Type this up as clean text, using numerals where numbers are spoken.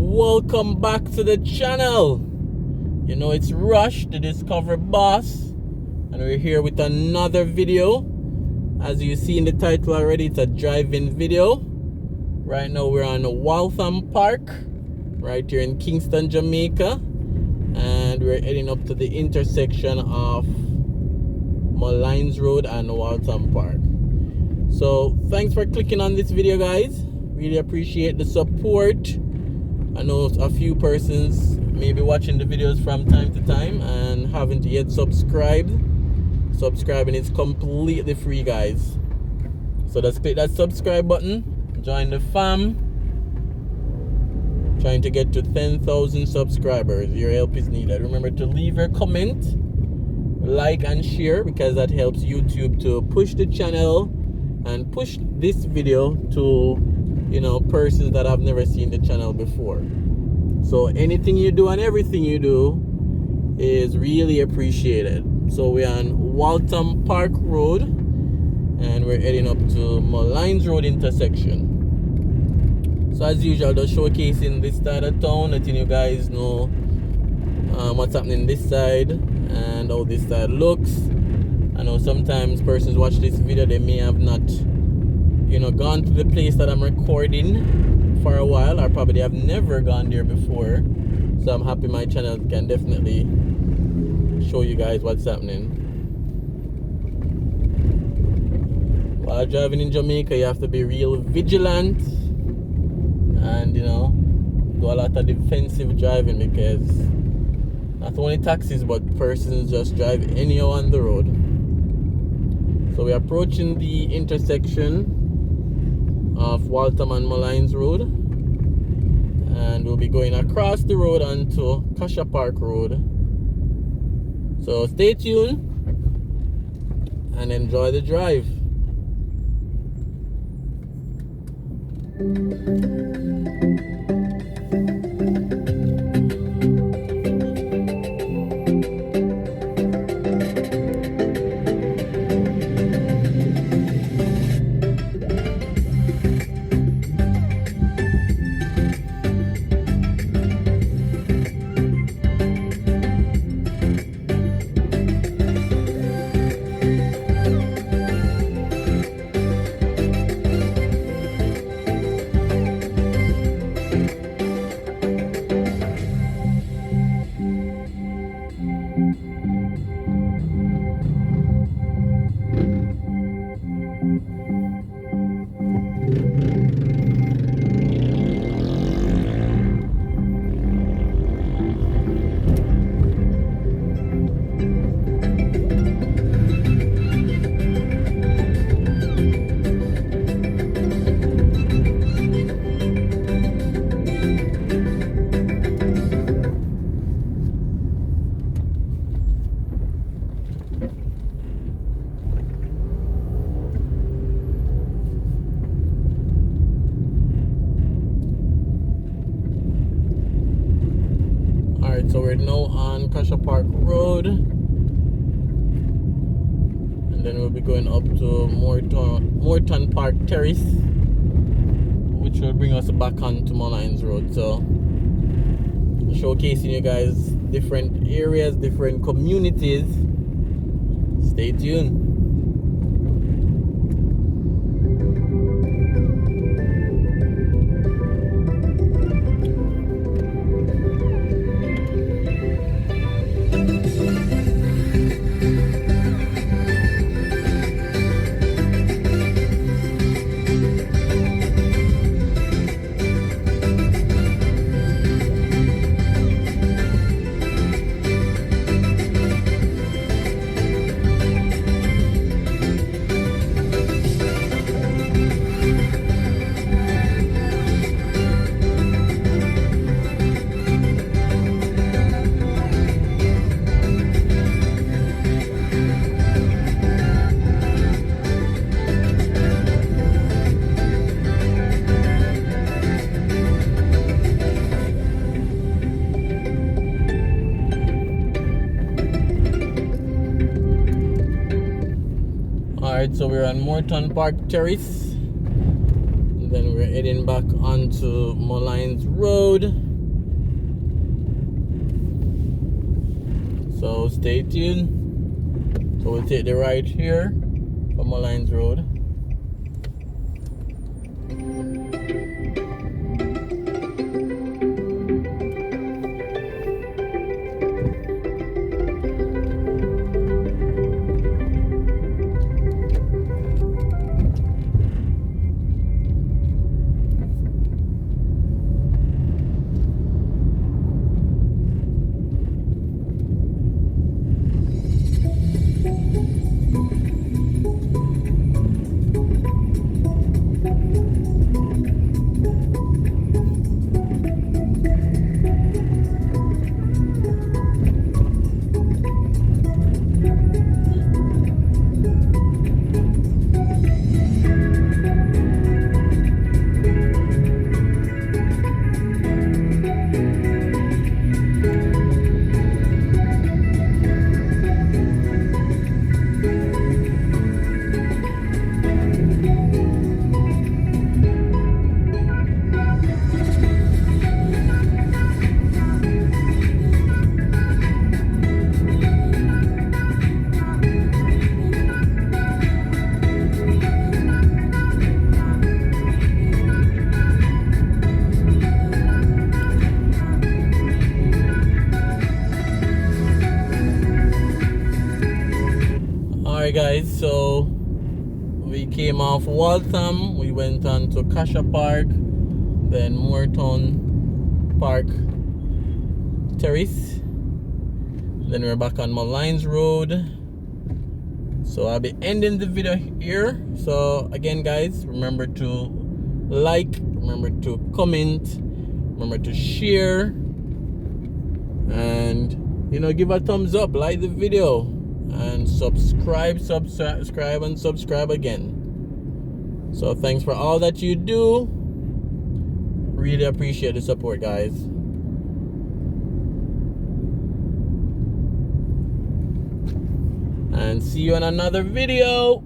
Welcome back to the channel. You know it's Rush, the Discover Boss, and we're here with another video. As you see in the title already, it's a drive-in video. Right now we're on Waltham Park, right here in Kingston, Jamaica, and we're heading up to the intersection of MOLYNES Road and Waltham Park. So thanks for clicking on this video, guys. Really appreciate the support. I know a few persons may be watching the videos from time to time and haven't yet subscribed. Subscribing is completely free, guys. So just click that subscribe button, join the fam. Trying to get to 10,000 subscribers. Your help is needed. Remember to leave your comment, like and share, because that helps YouTube to push the channel and push this video to, you know, persons that have never seen the channel before. So anything you do and everything you do is really appreciated. So we're on Waltham Park Road and we're heading up to MOLYNES Road intersection. So as usual, just showcasing this side of town, letting you guys know what's happening this side and how this side looks. I know sometimes persons watch this video, they may have not, you know, gone to the place that I'm recording for a while, or probably have never gone there before. So I'm happy my channel can definitely show you guys what's happening. While driving in Jamaica, you have to be real vigilant and, you know, do a lot of defensive driving, because not only taxis but persons just drive anyhow on the road. So we're approaching the intersection of Waltham and MOLYNES Road, and we'll be going across the road onto CASSIA Park Road. So stay tuned and enjoy the drive. So we're now on CASSIA Park Road, and then we'll be going up to Moreton Park Terrace, which will bring us back onto MOLYNES Road. So showcasing you guys different areas, different communities. Stay tuned. Alright, so we're on Moreton Park Terrace. And then we're heading back onto MOLYNES Road. So stay tuned. So we'll take the right here from MOLYNES Road. Alright guys, so we came off WALTHAM, we went on to CASSIA Park, then Moreton Park Terrace, then we're back on MOLYNES Road. So I'll be ending the video here. So again guys, remember to like, remember to comment, remember to share, and give a thumbs up, like the video, and subscribe and subscribe again. So thanks for all that you do. Really appreciate the support, guys. And see you in another video.